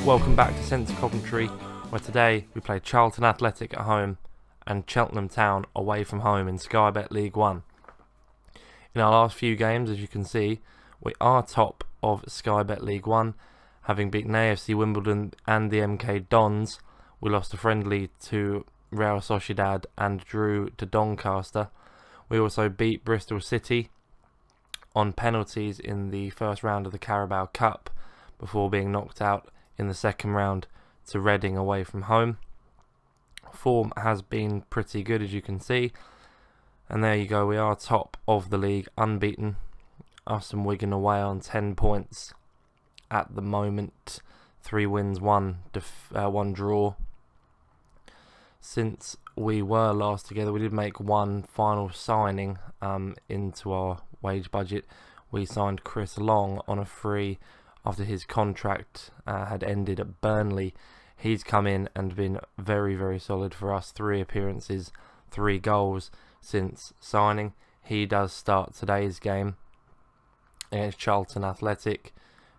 Welcome back to Centre Coventry, where today we play Charlton Athletic at home and Cheltenham Town away from home in Sky Bet League 1. In our last few games, as you can see, we are top of Sky Bet League 1, having beaten AFC Wimbledon and the MK Dons. We lost a friendly to Real Sociedad and drew to Doncaster. We also beat Bristol City on penalties in the first round of the Carabao Cup before being knocked out in the second round to Reading away from home. Form has been pretty good, as you can see, and there you go, we are top of the league, unbeaten. Us and Wigan away on 10 points at the moment, 3 wins, 1 draw. Since we were last together, we did make one final signing into our wage budget. We signed Chris Long on a free after his contract had ended at Burnley. He's come in and been very, very solid for us. 3 appearances, 3 goals since signing. He does start today's game against Charlton Athletic,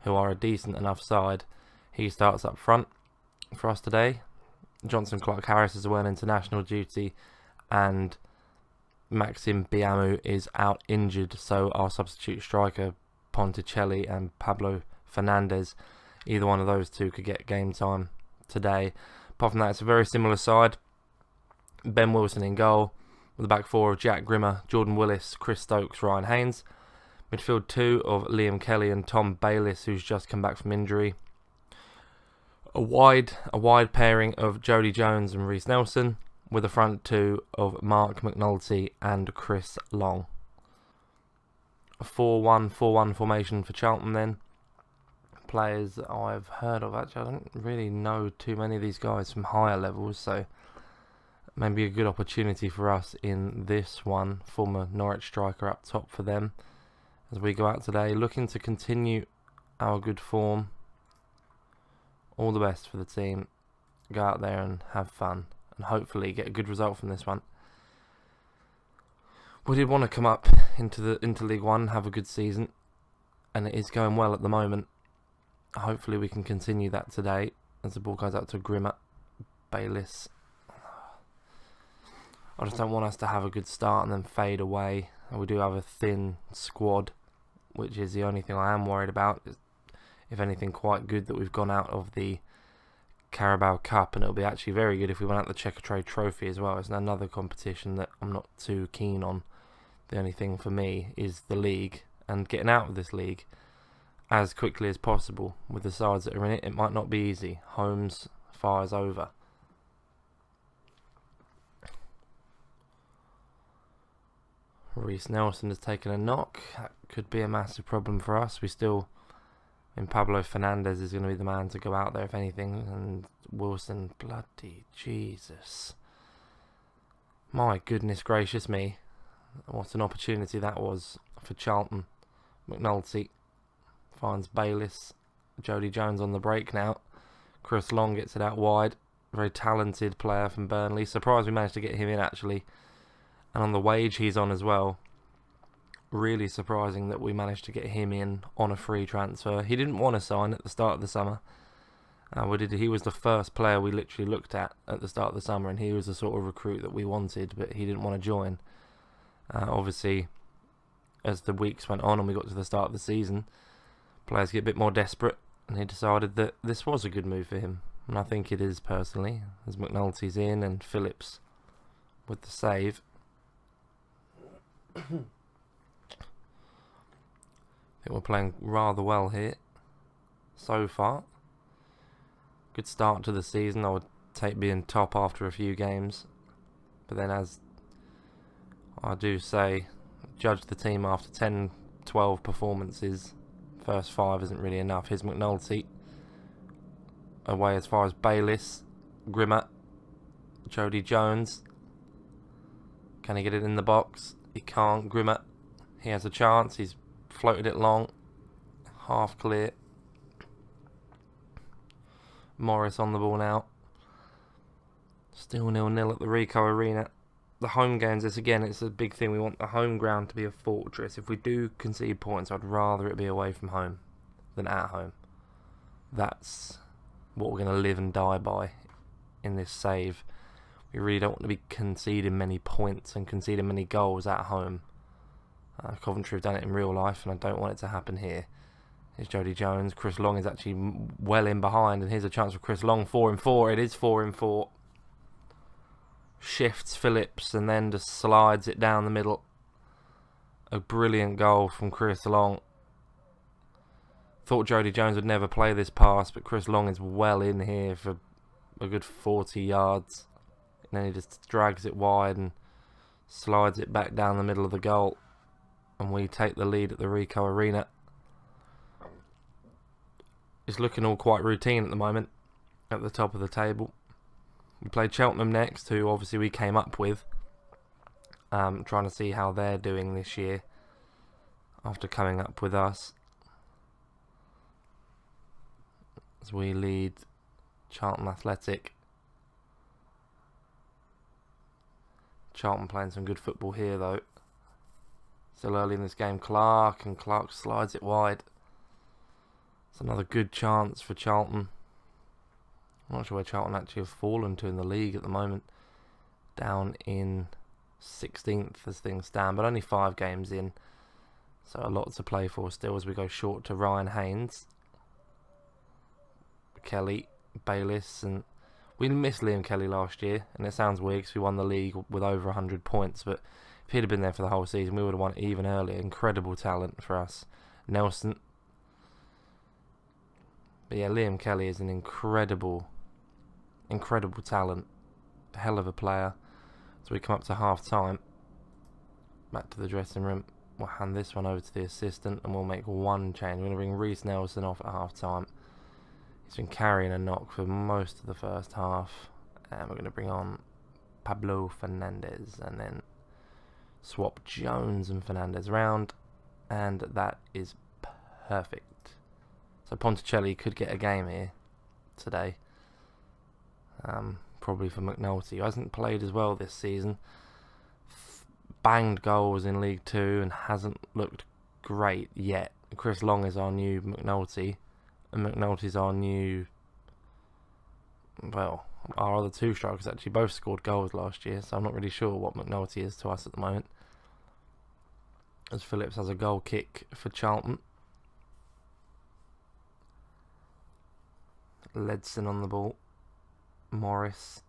who are a decent enough side. He starts up front for us today. Johnson Clark-Harris is away on international duty, and Maxim Biamu is out injured, so our substitute striker Ponticelli and Pablo Fernandez, either one of those two could get game time today. Apart from that, it's a very similar side. Ben Wilson in goal, with the back 4 of Jack Grimmer, Jordan Willis, Chris Stokes, Ryan Haynes. Midfield 2 of Liam Kelly and Tom Bayliss, who's just come back from injury. A wide pairing of Jody Jones and Reece Nelson, with the front 2 of Mark McNulty and Chris Long. A 4-1-4-1 formation for Charlton then. Players that I've heard of, actually I don't really know too many of these guys from higher levels, so maybe a good opportunity for us in this one. Former Norwich striker up top for them as we go out today, looking to continue our good form. All the best for the team. Go out there and have fun and hopefully get a good result from this one. We did want to come up into League 1, have a good season, and it is going well at the moment. Hopefully we can continue that today as the ball goes out to Grimmer, Bayliss. I just don't want us to have a good start and then fade away. We do have a thin squad, which is the only thing I am worried about. If anything, quite good that we've gone out of the Carabao Cup, and it'll be actually very good if we went out the Checkatrade Trophy as well. It's another competition that I'm not too keen on. The only thing for me is the league, and getting out of this league as quickly as possible with the sides that are in it. It might not be easy. Holmes fires over. Reece Nelson has taken a knock. That could be a massive problem for us. And Pablo Fernandez is going to be the man to go out there if anything. And Wilson, bloody Jesus. My goodness gracious me. What an opportunity that was for Charlton. McNulty finds Bayliss. Jody Jones on the break now. Chris Long gets it out wide. Very talented player from Burnley. Surprised we managed to get him in actually. And on the wage he's on as well. Really surprising that we managed to get him in on a free transfer. He didn't want to sign at the start of the summer. He was the first player we literally looked at the start of the summer, and he was the sort of recruit that we wanted, but he didn't want to join. Obviously, as the weeks went on and we got to the start of the season, players get a bit more desperate, and he decided that this was a good move for him. And I think it is personally, as McNulty's in and Phillips with the save. I think we're playing rather well here so far. Good start to the season. I would take being top after a few games, but then, as I do say, judge the team after 10-12 performances. First 5 isn't really enough. Here's McNulty away as far as Bayliss. Grimmer, Jody Jones, can he get it in the box? He can't. Grimmer, he has a chance. He's floated it long, half clear. Morris on the ball now. Still 0-0 at the Ricoh Arena. The home games, it's a big thing. We want the home ground to be a fortress. If we do concede points, I'd rather it be away from home than at home. That's what we're going to live and die by in this save. We really don't want to be conceding many points and conceding many goals at home. Coventry have done it in real life, and I don't want it to happen here. Here's Jody Jones. Chris Long is actually well in behind, and here's a chance for Chris Long. 4-4. It is 4-4. Shifts Phillips and then just slides it down the middle. A brilliant goal from Chris Long. Thought Jody Jones would never play this pass, but Chris Long is well in here for a good 40 yards. And then he just drags it wide and slides it back down the middle of the goal. And we take the lead at the Ricoh Arena. It's looking all quite routine at the moment at the top of the table. We played Cheltenham next, who obviously we came up with. Trying to see how they're doing this year after coming up with us. As we lead Charlton Athletic. Charlton playing some good football here though. Still early in this game, Clark slides it wide. It's another good chance for Charlton. I'm not sure where Charlton actually have fallen to in the league at the moment. Down in 16th as things stand, but only 5 games in. So a lot to play for still as we go short to Ryan Haynes. Kelly, Bayliss, and we missed Liam Kelly last year, and it sounds weird because we won the league with over 100 points, but if he'd have been there for the whole season, we would have won it even earlier. Incredible talent for us. Nelson. But yeah, Liam Kelly is an incredible talent. A hell of a player. So we come up to half time. Back to the dressing room. We'll hand this one over to the assistant and we'll make one change. We're going to bring Reece Nelson off at half time. He's been carrying a knock for most of the first half. And we're going to bring on Pablo Fernandez and then swap Jones and Fernandez around. And that is perfect. So Ponticelli could get a game here today. Probably for McNulty, who hasn't played as well this season. Banged goals in League 2 and hasn't looked great yet. Chris Long is our new McNulty, and McNulty's our new... Well, our other 2 strikers actually both scored goals last year, so I'm not really sure what McNulty is to us at the moment. As Phillips has a goal kick for Charlton. Ledson on the ball. Morris.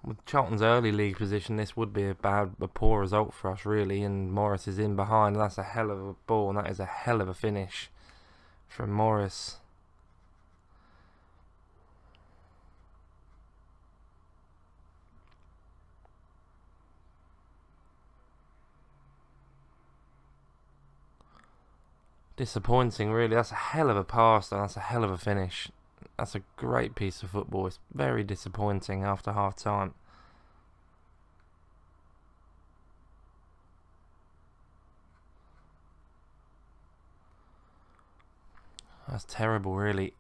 With Charlton's early league position, this would be a poor result for us really, and Morris is in behind. That's a hell of a ball, and that is a hell of a finish from Morris. Disappointing really. That's a hell of a pass and that's a hell of a finish. That's a great piece of football. It's very disappointing after half time. That's terrible really.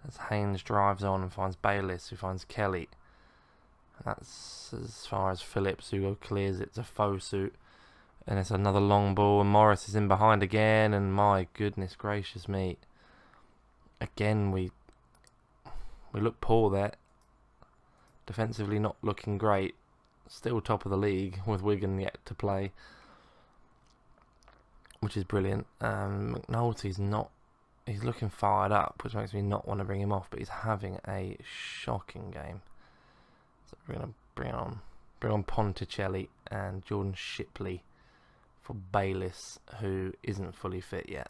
As Haynes drives on and finds Bayliss, who finds Kelly. And that's as far as Phillips, who clears it to Fosu. And it's another long ball, and Morris is in behind again, and my goodness gracious me. Again, we look poor there. Defensively not looking great. Still top of the league, with Wigan yet to play. Which is brilliant. McNulty's not... He's looking fired up, which makes me not want to bring him off, but he's having a shocking game. So we're going to bring on Ponticelli and Jordan Shipley for Bayliss, who isn't fully fit yet.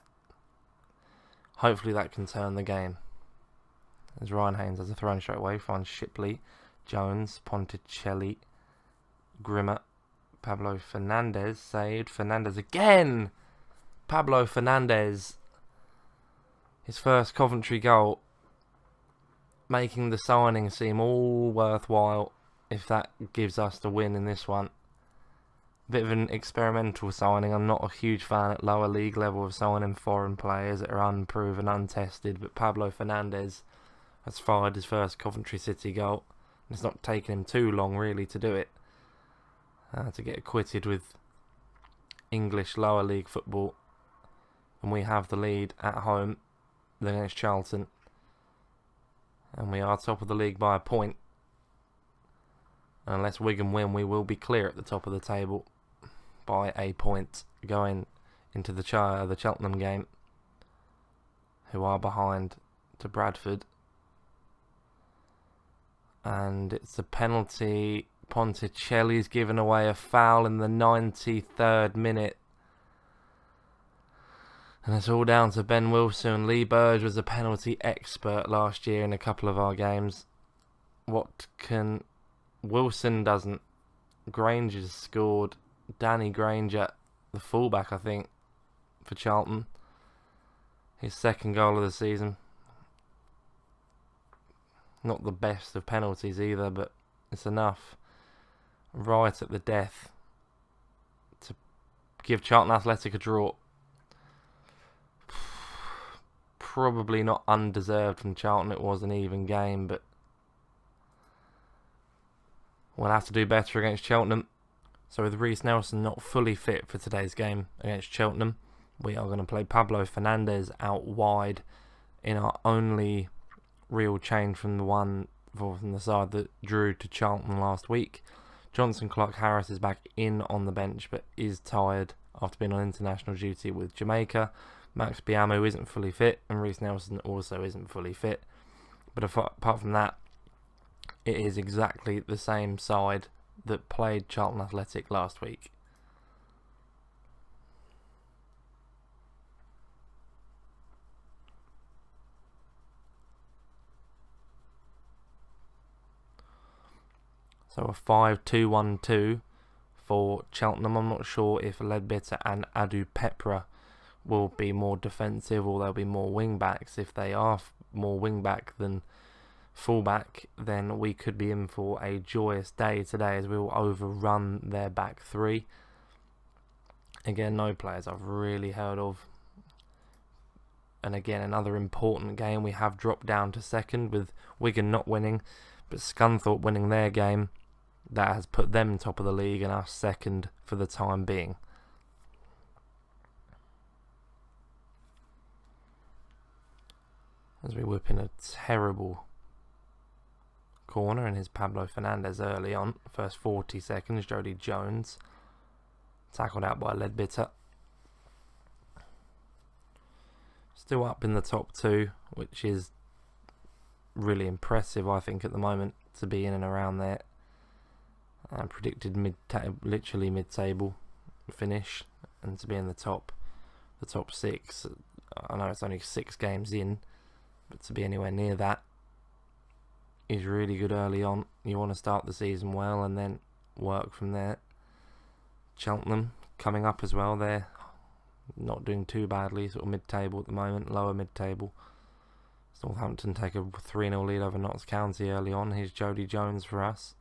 Hopefully that can turn the game. As Ryan Haynes has a throw in straight away, finds Shipley, Jones, Ponticelli, Grimmer, Pablo Fernandez saved. Fernandez again! Pablo Fernandez. His first Coventry goal. Making the signing seem all worthwhile if that gives us the win in this one. Bit of an experimental signing. I'm not a huge fan at lower league level of signing foreign players that are unproven, untested, but Pablo Fernandez has fired his first Coventry City goal. It's not taken him too long really to do it. To get acquitted with English lower league football and we have the lead at home against Charlton. And we are top of the league by a point. Unless Wigan win, we will be clear at the top of the table by a point going into the Cheltenham game, who are behind to Bradford. And it's a penalty. Ponticelli's given away a foul in the 93rd minute. And it's all down to Ben Wilson. Lee Burge was a penalty expert last year in a couple of our games. Wilson doesn't. Granger's scored. Danny Granger, the fullback, I think, for Charlton. His second goal of the season. Not the best of penalties either, but it's enough. Right at the death to give Charlton Athletic a draw. Probably not undeserved from Charlton. It was an even game, but we'll have to do better against Cheltenham. So with Reece Nelson not fully fit for today's game against Cheltenham, we are going to play Pablo Fernandes out wide in our only real change from the side that drew to Charlton last week. Johnson Clark-Harris is back in on the bench, but is tired after being on international duty with Jamaica. Max Biamu isn't fully fit, and Reece Nelson also isn't fully fit. But apart from that, it is exactly the same side that played Charlton Athletic last week. So a 5-2-1-2 for Cheltenham. I'm not sure if Ledbetter and Adu Pepra will be more defensive or there'll be more wing backs. If they are more wing back than fullback, then we could be in for a joyous day today as we will overrun their back three. Again, no players I've really heard of. And again, another important game. We have dropped down to second with Wigan not winning, but Scunthorpe winning their game. That has put them top of the league and us second for the time being. As we whip in a terrible corner, and here's Pablo Fernandes early on. First 40 seconds, Jody Jones. Tackled out by Ledbetter. Still up in the top two, which is really impressive, I think, at the moment, to be in and around there. And predicted literally mid-table finish, and to be in the top six. I know it's only 6 games in, but to be anywhere near that is really good early on. You want to start the season well and then work from there. Cheltenham coming up as well. They're not doing too badly, sort of mid-table at the moment, lower mid-table. Southampton take a 3-0 lead over Notts County early on. Here's Jody Jones for us.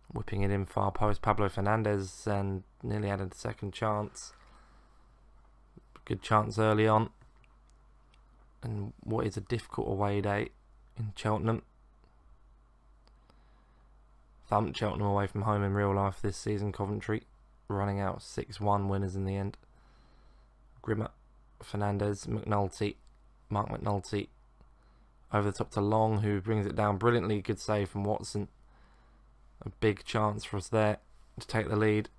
Whipping it in far post. Pablo Fernandes, and nearly had a second chance. Good chance early on. And what is a difficult away day in Cheltenham. Thumped Cheltenham away from home in real life this season, Coventry. Running out 6-1 winners in the end. Grimmer, Fernandes, Mark McNulty. Over the top to Long, who brings it down brilliantly. Good save from Watson. A big chance for us there to take the lead.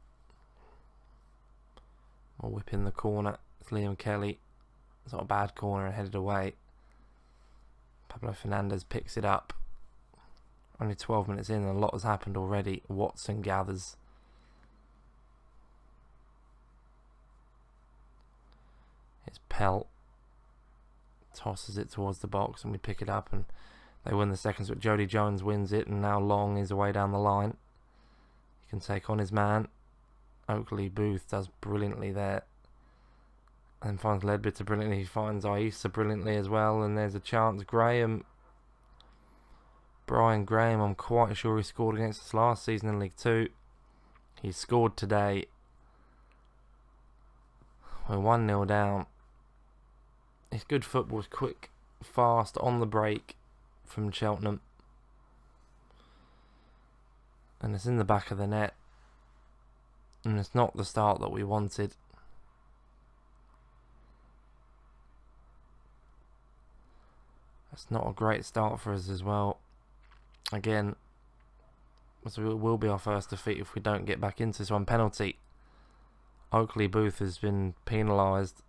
We'll whip in the corner. It's Liam Kelly. It's not a bad corner and headed away. Pablo Fernandes picks it up. Only 12 minutes in and a lot has happened already. Watson gathers. It's Pell. Tosses it towards the box and we pick it up and they win the seconds, but Jody Jones wins it, and now Long is away down the line. He can take on his man. Oakley Booth does brilliantly there. And finds Ledbetter brilliantly. He finds Aissa brilliantly as well, and there's a chance. Brian Graham, I'm quite sure he scored against us last season in League 2. He scored today. We're 1-0 down. It's good football. It's quick, fast, on the break from Cheltenham. And it's in the back of the net. And it's not the start that we wanted. It's not a great start for us as well. Again, so it will be our first defeat if we don't get back into this one. Penalty. Oakley Booth has been penalised.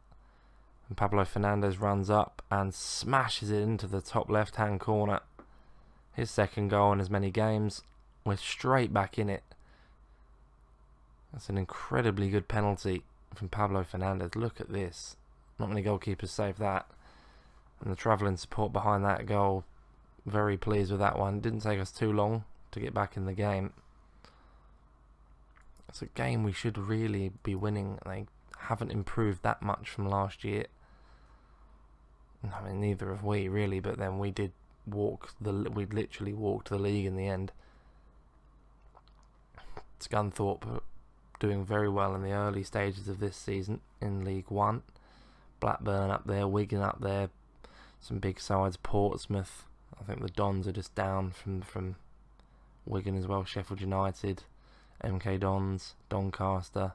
And Pablo Fernandez runs up and smashes it into the top left-hand corner. His second goal in as many games. We're straight back in it. That's an incredibly good penalty from Pablo Fernandez. Look at this. Not many goalkeepers save that. And the travelling support behind that goal. Very pleased with that one. It didn't take us too long to get back in the game. It's a game we should really be winning. They haven't improved that much from last year. I mean, neither have we really, but then we literally walked the league in the end. Scunthorpe doing very well in the early stages of this season in League One. Blackburn up there, Wigan up there, some big sides. Portsmouth, I think the Dons are just down from Wigan as well. Sheffield United, MK Dons, Doncaster,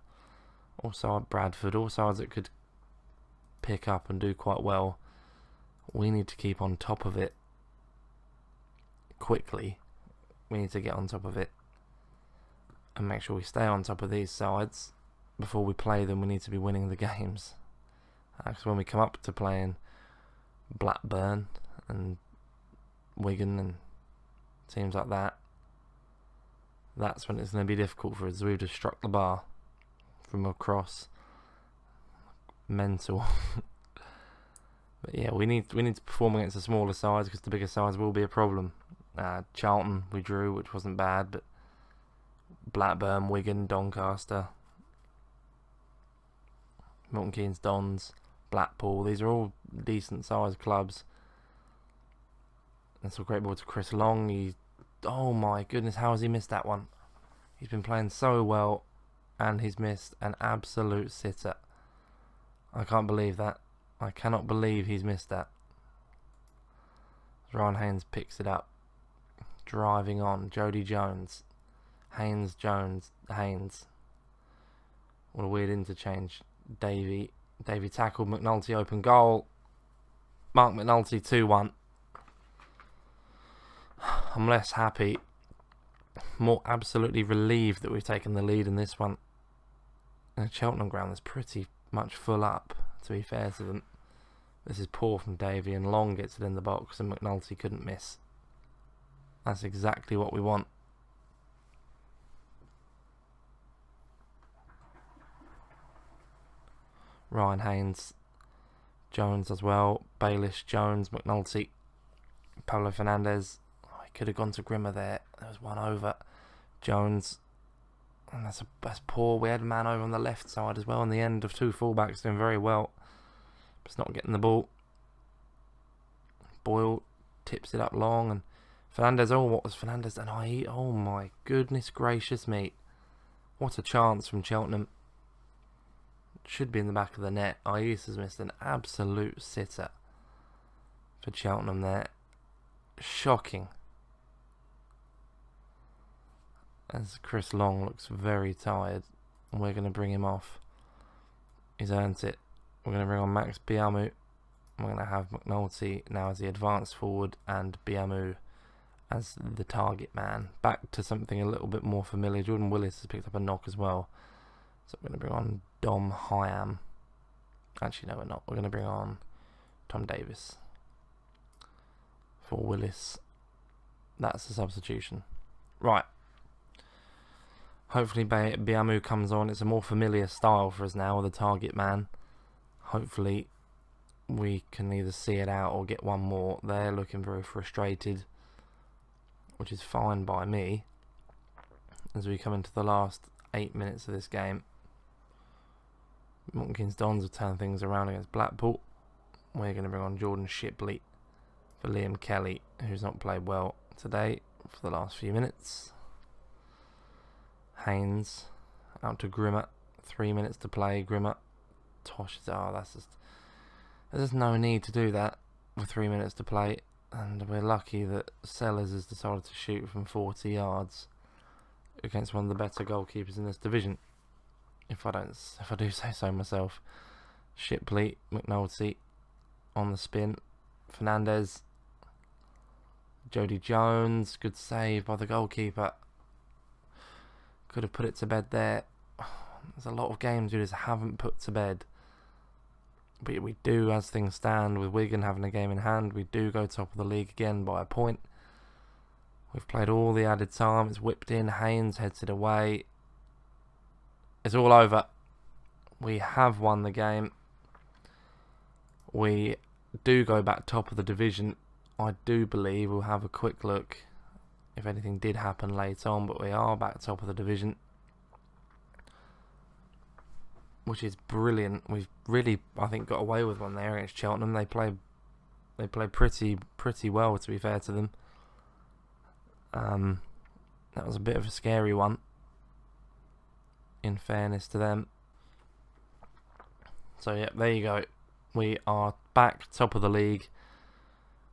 also Bradford, all sides that could pick up and do quite well. We need to keep on top of it quickly. We need to get on top of it and make sure we stay on top of these sides. Before we play them, we need to be winning the games. Because when we come up to playing Blackburn and Wigan and teams like that, that's when it's going to be difficult for us. We've just struck the bar from across. Mental. But yeah, we need to perform against the smaller sides, because the bigger sides will be a problem. Charlton we drew, which wasn't bad, but Blackburn, Wigan, Doncaster, Milton Keynes Dons, Blackpool, these are all decent sized clubs. That's a great ball to Chris Long. Oh my goodness, how has he missed that one? He's been playing so well and he's missed an absolute sitter. I can't believe that. I cannot believe he's missed that. Ryan Haynes picks it up. Driving on. Jody Jones. Haynes, Jones, Haynes. What a weird interchange. Davey tackled. McNulty open goal. Mark McNulty 2-1. I'm less happy. More absolutely relieved that we've taken the lead in this one. And Cheltenham ground is pretty much full up, to be fair to them. This is poor from Davey, and Long gets it in the box and McNulty couldn't miss. That's exactly what we want. Ryan Haynes, Jones as well, Baelish, Jones, McNulty, Pablo Fernandez. Oh, he could have gone to Grimmer there. There was one over. Jones, and that's poor. We had a man over on the left side as well in the end, of two fullbacks doing very well. But it's not getting the ball. Boyle tips it up long, and Fernandez. Oh, what was Fernandez done? Oh my goodness gracious me! What a chance from Cheltenham. Should be in the back of the net. Ayes has missed an absolute sitter for Cheltenham there. Shocking. As Chris Long looks very tired, and we're going to bring him off. He's earned it. We're going to bring on Max Biamu. We're going to have McNulty now as the advanced forward and Biamu as the target man. Back to something a little bit more familiar. Jordan Willis has picked up a knock as well. So we're going to bring on Dom Hyam. Actually, no, we're not. We're going to bring on Tom Davis for Willis. That's the substitution. Right. Hopefully Biamu comes on. It's a more familiar style for us now with the target man. Hopefully we can either see it out or get one more. They're looking very frustrated, which is fine by me, as we come into the last 8 minutes of this game. Milton Keynes Dons have turned things around against Blackpool. We're going to bring on Jordan Shipley for Liam Kelly, who's not played well today for the last few minutes. Haynes out to Grimmer. 3 minutes to play. Grimmer. Tosh. There's just no need to do that with 3 minutes to play. And we're lucky that Sellers has decided to shoot from 40 yards against one of the better goalkeepers in this division. If I do say so myself. Shipley, McNulty on the spin. Fernandez. Jody Jones, good save by the goalkeeper. Could have put it to bed there. There's a lot of games we just haven't put to bed. But we do, as things stand, with Wigan having a game in hand, we do go top of the league again by a point. We've played all the added time. It's whipped in. Haynes heads it away. It's all over. We have won the game. We do go back top of the division. I do believe we'll have a quick look if anything did happen later on, but we are back top of the division, which is brilliant. We've really, I think, got away with one there against Cheltenham. They played pretty well, to be fair to them. That was a bit of a scary one, in fairness to them. So yeah, there you go. We are back top of the league,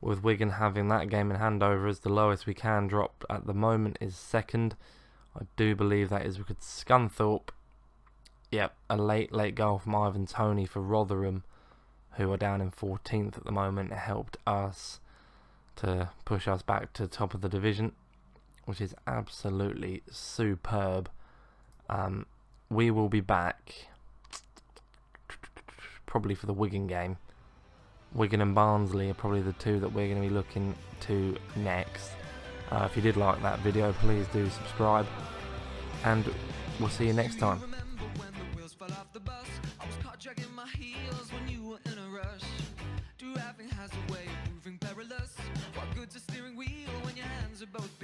with Wigan having that game in hand over us. The lowest we can drop at the moment is second. I do believe that is because Scunthorpe. Yep, a late goal from Ivan Toney for Rotherham, who are down in 14th at the moment. It helped us to push us back to top of the division, which is absolutely superb. We will be back probably for the Wigan game. Wigan and Barnsley are probably the two that we're going to be looking to next. If you did like that video, please do subscribe, and we'll see you next time. Driving has a way of proving perilous. What good's a steering wheel when your hands are both